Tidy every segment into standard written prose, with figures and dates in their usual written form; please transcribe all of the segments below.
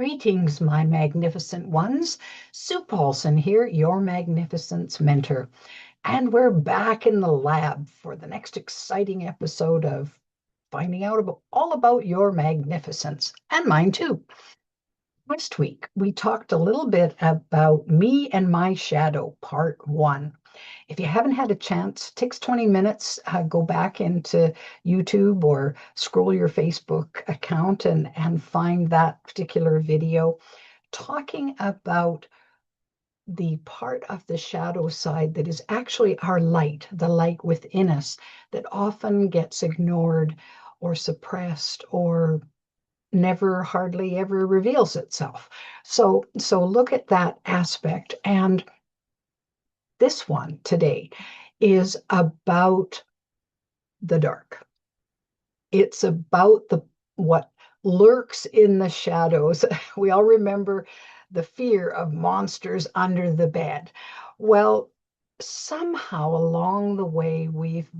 Greetings, my magnificent ones. Sue Paulson here, your magnificence mentor. And we're back in the lab for the next exciting episode of finding out all about your magnificence and mine too. Last week, we talked a little bit about me and my shadow, part one. If you haven't had a chance, it takes 20 minutes. Go back into YouTube or scroll your Facebook account and find that particular video talking about the part of the shadow side that is actually our light, the light within us that often gets ignored or suppressed or never hardly ever reveals itself. So look at that aspect. And this one today is about the dark. It's about the what lurks in the shadows. We all remember the fear of monsters under the bed. Well, somehow along the way we've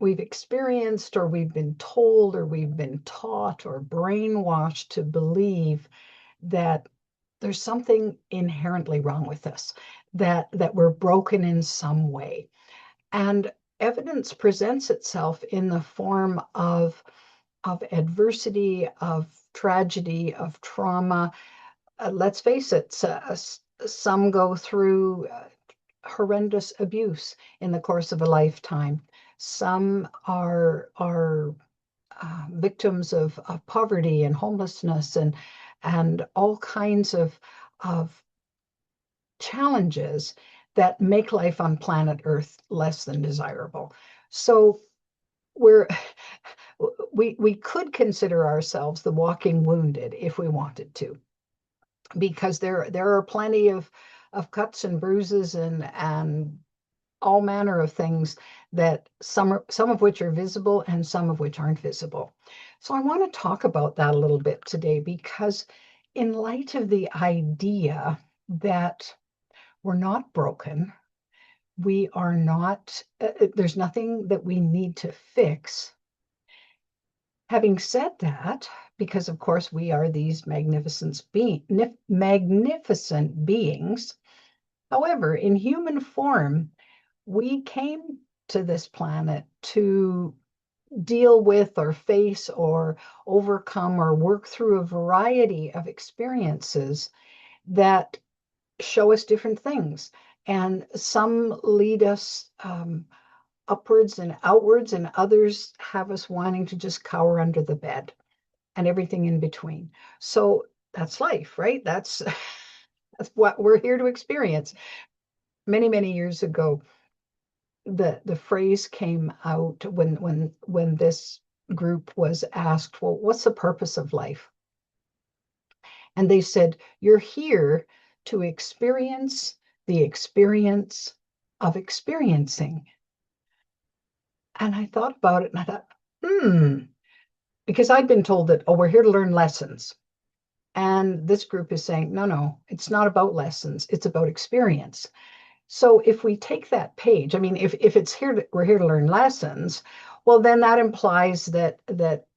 experienced or we've been told or we've been taught or brainwashed to believe that there's something inherently wrong with us, that we're broken in some way. And evidence presents itself in the form of adversity, of tragedy, of trauma. Let's face it, some go through horrendous abuse in the course of a lifetime. Some are victims of poverty and homelessness and all kinds of challenges that make life on planet Earth less than desirable. So we're we could consider ourselves the walking wounded if we wanted to, because there are plenty of cuts and bruises and all manner of things that some of which are visible and some of which aren't visible. So I want to talk about that a little bit today, because in light of the idea that we're not broken, we are not, there's nothing that we need to fix. Having said that, because of course we are these magnificent beings, however, in human form, we came to this planet to deal with or face or overcome or work through a variety of experiences that show us different things. And some lead us upwards and outwards, and others have us wanting to just cower under the bed and everything in between. So that's life, right? That's that's what we're here to experience. Many years ago, the phrase came out when this group was asked, well, what's the purpose of life? And they said, you're here to experience the experience of experiencing. And I thought about it and I thought, because I'd been told that, oh, we're here to learn lessons. And this group is saying, no, it's not about lessons, it's about experience. So if we take that page, I mean, if it's we're here to learn lessons, well, then that implies that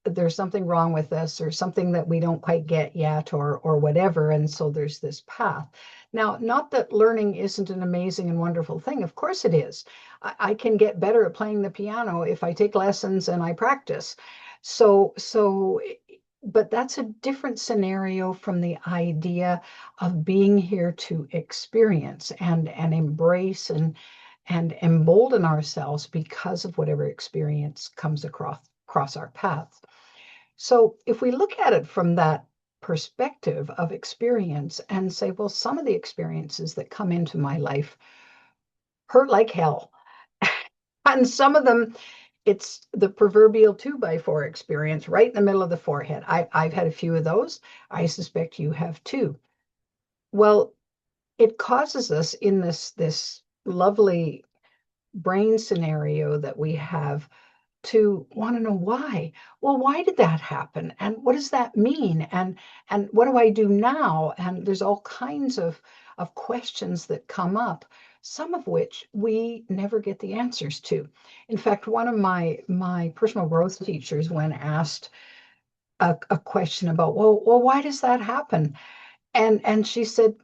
there's something wrong with us or something that we don't quite get yet or whatever. And so there's this path. Now, not that learning isn't an amazing and wonderful thing. Of course it is. I can get better at playing the piano if I take lessons and I practice. So but that's a different scenario from the idea of being here to experience and embrace and embolden ourselves because of whatever experience comes across our path. So if we look at it from that perspective of experience and say, well, some of the experiences that come into my life hurt like hell. And some of them, it's the proverbial 2x4 experience right in the middle of the forehead. I've had a few of those. I suspect you have too. Well, it causes us in this lovely brain scenario that we have to want to know why. Well, why did that happen? And what does that mean? And what do I do now? And there's all kinds of questions that come up, some of which we never get the answers to. In fact, one of my personal growth teachers, when asked a question about, well, why does that happen? And she said,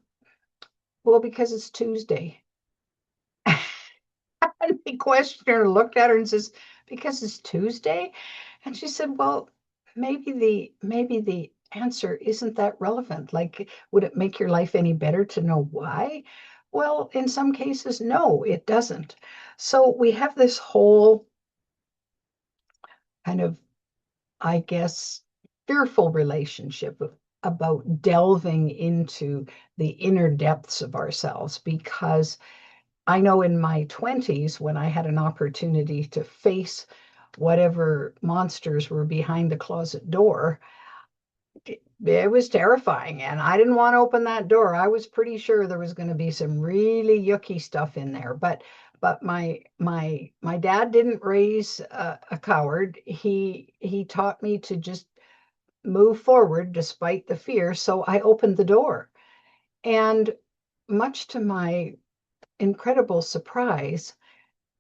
well, because it's Tuesday. And the questioner looked at her and says, because it's Tuesday? And she said, well, maybe the answer isn't that relevant. Like, would it make your life any better to know why? Well, in some cases, no, it doesn't. So we have this whole kind of, I guess, fearful relationship about delving into the inner depths of ourselves, because I know in my 20s, when I had an opportunity to face whatever monsters were behind the closet door, it was terrifying. And I didn't want to open that door. I was pretty sure there was going to be some really yucky stuff in there. But my dad didn't raise a coward. He taught me to just move forward despite the fear. So I opened the door. And much to my incredible surprise,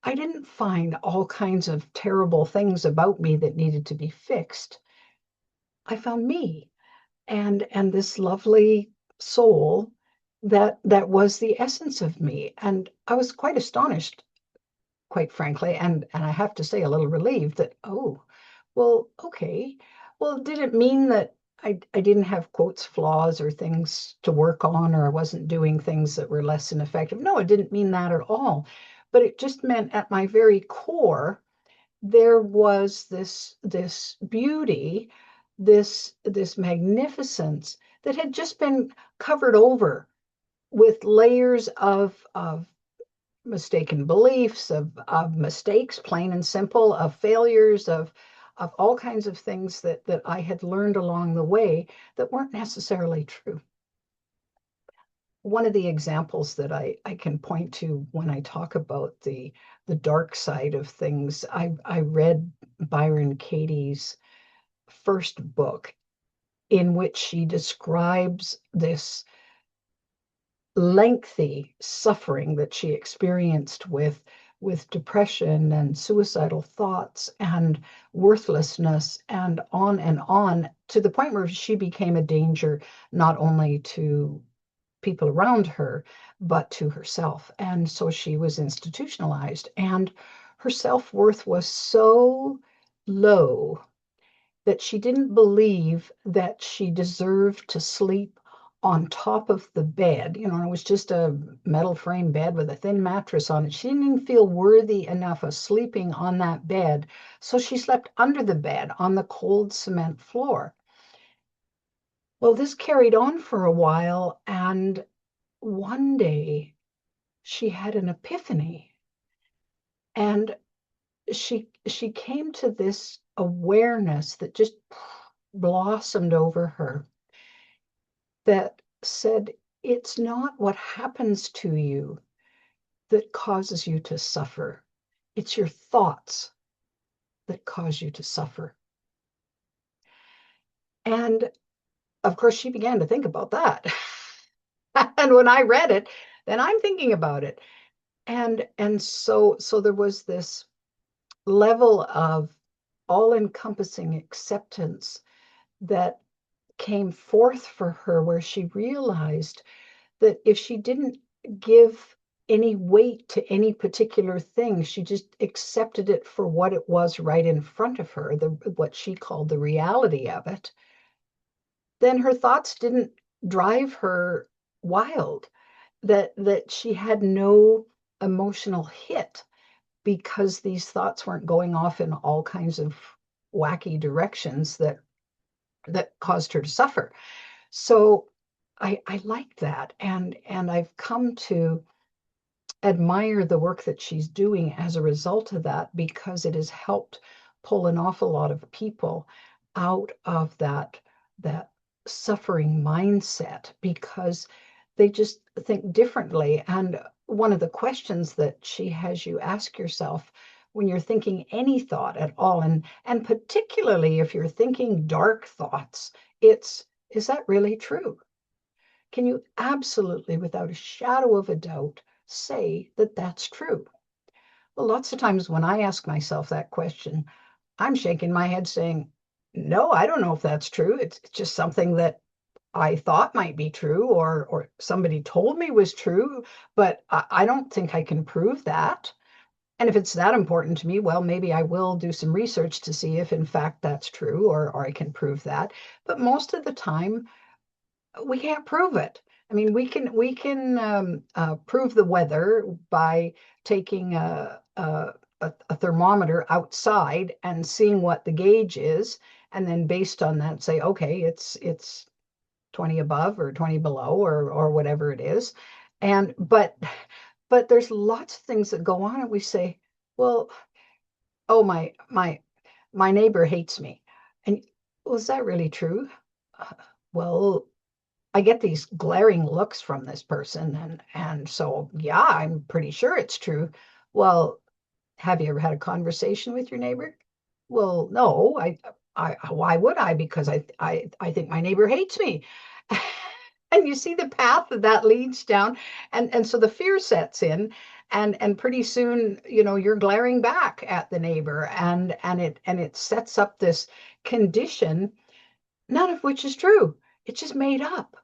I didn't find all kinds of terrible things about me that needed to be fixed. I found me and this lovely soul that was the essence of me. And I was quite astonished, quite frankly, and I have to say a little relieved that, oh, well, okay. Well, did it mean that I didn't have quotes flaws or things to work on, or I wasn't doing things that were less than effective? No, it didn't mean that at all. But it just meant at my very core, there was this beauty, this magnificence that had just been covered over with layers of mistaken beliefs, of mistakes, plain and simple, of failures, of all kinds of things that I had learned along the way that weren't necessarily true. One of the examples that I can point to when I talk about the dark side of things, I read Byron Katie's first book, in which she describes this lengthy suffering that she experienced with depression and suicidal thoughts and worthlessness and on, to the point where she became a danger not only to people around her, but to herself. And so she was institutionalized, and her self-worth was so low that she didn't believe that she deserved to sleep on top of the bed. It was just a metal frame bed with a thin mattress on it. She didn't even feel worthy enough of sleeping on that bed. So she slept under the bed on the cold cement floor. Well, this carried on for a while, and one day she had an epiphany, and she came to this awareness that just blossomed over her, that said, it's not what happens to you that causes you to suffer. It's your thoughts that cause you to suffer. And of course, she began to think about that. And when I read it, then I'm thinking about it. And so there was this level of all-encompassing acceptance that came forth for her, where she realized that if she didn't give any weight to any particular thing, she just accepted it for what it was right in front of her, what she called the reality of it, then her thoughts didn't drive her wild, that she had no emotional hit because these thoughts weren't going off in all kinds of wacky directions that caused her to suffer. So I like that, and I've come to admire the work that she's doing as a result of that, because it has helped pull an awful lot of people out of that suffering mindset, because they just think differently. And one of the questions that she has you ask yourself when you're thinking any thought at all, and particularly if you're thinking dark thoughts, it's, is that really true? Can you absolutely, without a shadow of a doubt, say that that's true? Well, lots of times when I ask myself that question, I'm shaking my head saying, no, I don't know if that's true. It's just something that I thought might be true, or somebody told me was true, but I don't think I can prove that. And if it's that important to me, well, maybe I will do some research to see if in fact that's true, or I can prove that. But most of the time, we can't prove it. I mean, we can prove the weather by taking a thermometer outside and seeing what the gauge is, and then based on that, say, okay, it's 20 above or 20 below, or whatever it is. And but there's lots of things that go on, and we say, well, oh, my neighbor hates me. And was that really true? Uh, well, I get these glaring looks from this person, and so yeah, I'm pretty sure it's true. Well, have you ever had a conversation with your neighbor? Well, no, I why would I? Because I think my neighbor hates me. And you see the path that that leads down, and so the fear sets in, and pretty soon, you're glaring back at the neighbor, and it sets up this condition, none of which is true. It's just made up.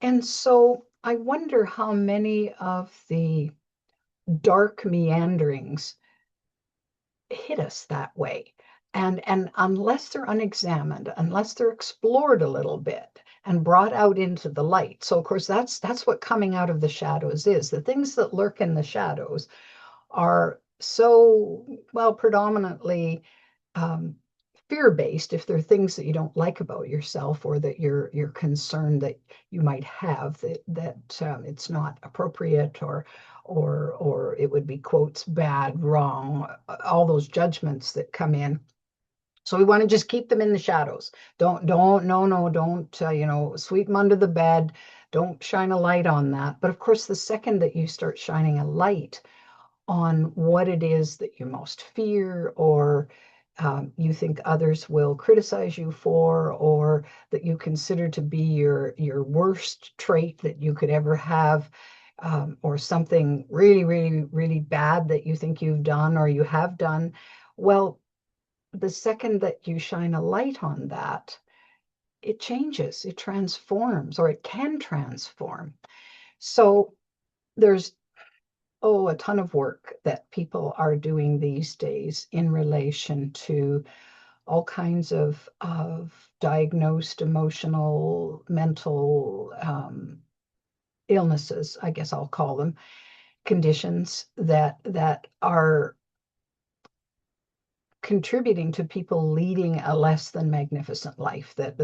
And so I wonder how many of the dark meanderings hit us that way. And unless they're unexamined, unless they're explored a little bit and brought out into the light. So of course that's what coming out of the shadows is. The things that lurk in the shadows are so, well, predominantly um, fear-based. If there are things that you don't like about yourself, or that you're concerned that you might have, that it's not appropriate, or it would be, quotes, bad, wrong, all those judgments that come in. So we want to just keep them in the shadows. Don't, no, no, don't, sweep them under the bed. Don't shine a light on that. But of course, the second that you start shining a light on what it is that you most fear, or you think others will criticize you for, or that you consider to be your worst trait that you could ever have, or something really, really, really bad that you think you've done or you have done. Well, the second that you shine a light on that, it changes, it transforms, or it can transform. So there's, oh, a ton of work that people are doing these days in relation to all kinds of diagnosed emotional, mental illnesses, I guess I'll call them, conditions that are contributing to people leading a less than magnificent life. That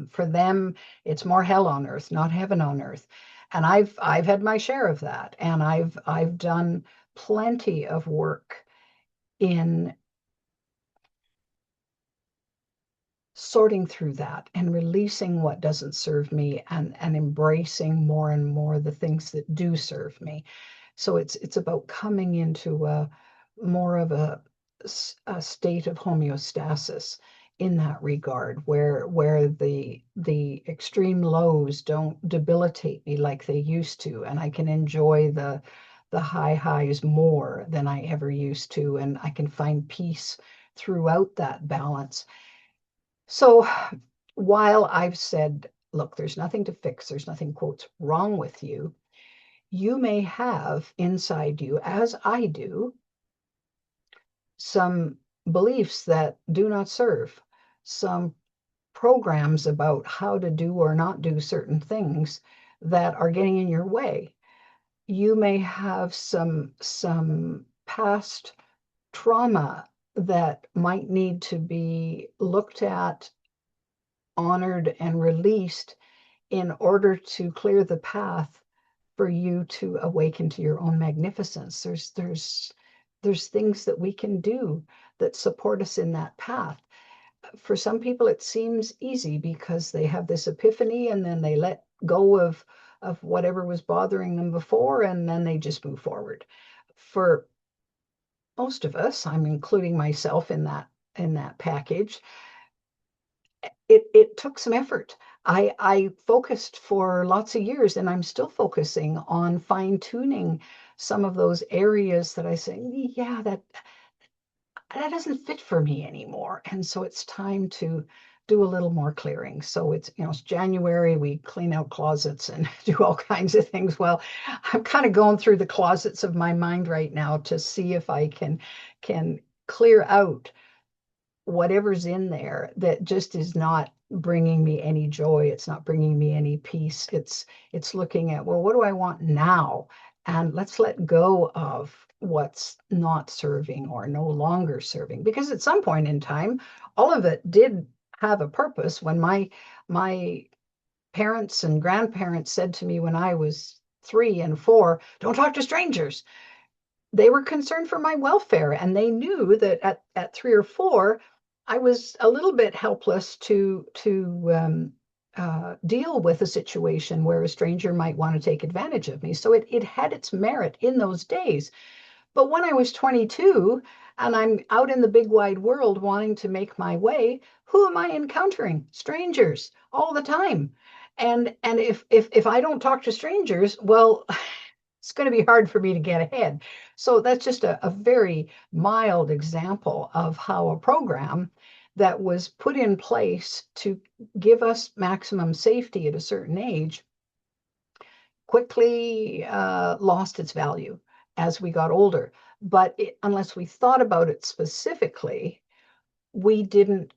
for them, it's more hell on earth, not heaven on earth. And I've had my share of that, and I've done plenty of work in sorting through that and releasing what doesn't serve me, and embracing more and more the things that do serve me. So it's about coming into a more of a state of homeostasis in that regard, where the extreme lows don't debilitate me like they used to, and I can enjoy the high highs more than I ever used to, and I can find peace throughout that balance. So while I've said, look, there's nothing to fix, there's nothing, quotes, wrong with you, you may have inside you, as I do, some beliefs that do not serve, some programs about how to do or not do certain things that are getting in your way. You may have some past trauma that might need to be looked at, honored, and released in order to clear the path for you to awaken to your own magnificence. There's things that we can do that support us in that path. For some people, it seems easy because they have this epiphany, and then they let go of whatever was bothering them before, and then they just move forward. For most of us, I'm including myself in that package, it took some effort. I focused for lots of years, and I'm still focusing on fine tuning some of those areas that I say, yeah, that that doesn't fit for me anymore. And so it's time to do a little more clearing. So it's, it's January, we clean out closets and do all kinds of things. Well, I'm kind of going through the closets of my mind right now to see if I can clear out whatever's in there that just is not bringing me any joy. It's not bringing me any peace. It's looking at, well, what do I want now? And let's let go of what's not serving or no longer serving. Because at some point in time, all of it did have a purpose. When my parents and grandparents said to me when I was 3 and 4, don't talk to strangers, they were concerned for my welfare, and they knew that at 3 or 4 I was a little bit helpless to deal with a situation where a stranger might want to take advantage of me. So it had its merit in those days. But when I was 22 and I'm out in the big wide world wanting to make my way, who am I encountering? Strangers all the time. And if I don't talk to strangers, well, it's going to be hard for me to get ahead. So that's just a very mild example of how a program that was put in place to give us maximum safety at a certain age quickly lost its value as we got older. But unless we thought about it specifically, we didn't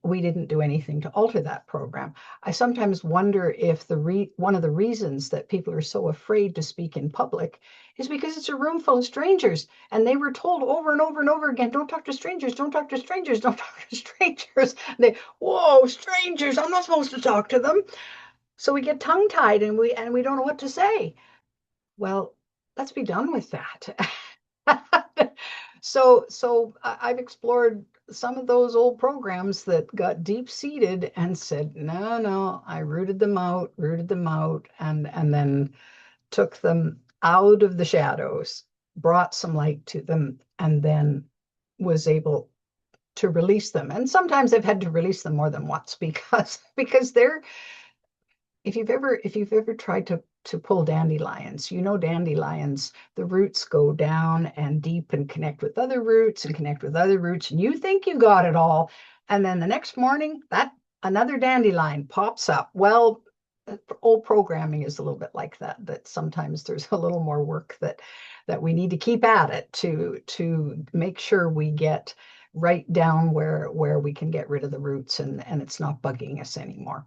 do anything to alter that program. I sometimes wonder if one of the reasons that people are so afraid to speak in public is because it's a room full of strangers, and they were told over and over and over again, don't talk to strangers, don't talk to strangers, don't talk to strangers. Whoa, strangers, I'm not supposed to talk to them. So we get tongue-tied, and we don't know what to say. Well, let's be done with that. So I've explored some of those old programs that got deep-seated and said, no, no, I rooted them out, and then took them out of the shadows, brought some light to them, and then was able to release them. And sometimes I've had to release them more than once because they're if you've ever tried to pull dandelions, dandelions, the roots go down and deep and connect with other roots and connect with other roots, and you think you got it all, and then the next morning that another dandelion pops up. Well, old programming is a little bit like that sometimes there's a little more work that we need to keep at it to make sure we get right down where we can get rid of the roots, and it's not bugging us anymore.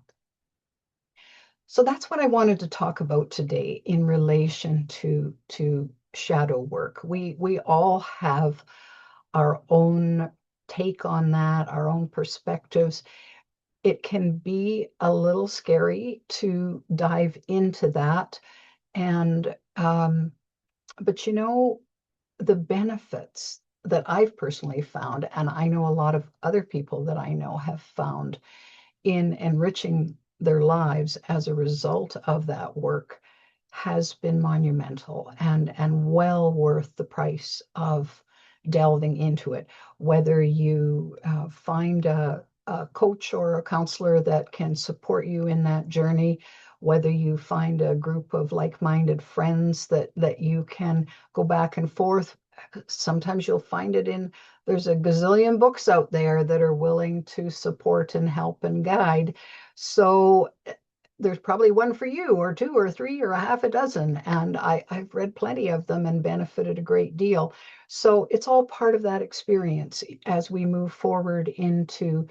So that's what I wanted to talk about today in relation to shadow work. We all have our own take on that, our own perspectives. It can be a little scary to dive into that, and but the benefits that I've personally found, and I know a lot of other people that I know have found in enriching their lives as a result of that work, has been monumental and well worth the price of delving into it. Whether you find a coach or a counselor that can support you in that journey, whether you find a group of like-minded friends that you can go back and forth. Sometimes you'll find it in there's a gazillion books out there that are willing to support and help and guide. So there's probably one for you, or two or three or a half a dozen. And I've read plenty of them and benefited a great deal. So it's all part of that experience as we move forward into,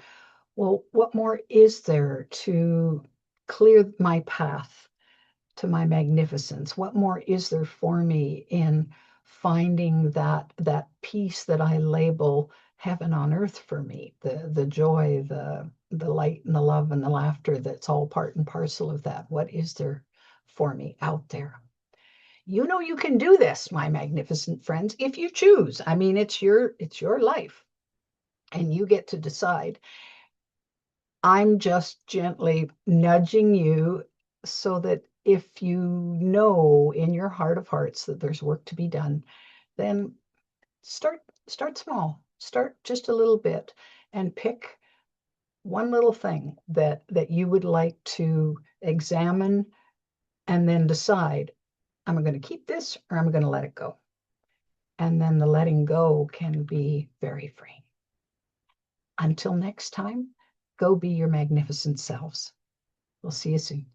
well, what more is there to clear my path to my magnificence? What more is there for me in finding that peace that I label heaven on earth for me, the joy, the light and the love and the laughter that's all part and parcel of that? What is there for me out there? You can do this, my magnificent friends, if you choose. I mean, it's your life, and you get to decide. I'm just gently nudging you so that if you know in your heart of hearts that there's work to be done, then start small. Start just a little bit and pick one little thing that you would like to examine, and then decide, am I going to keep this or am I going to let it go? And then the letting go can be very free. Until next time, go be your magnificent selves. We'll see you soon.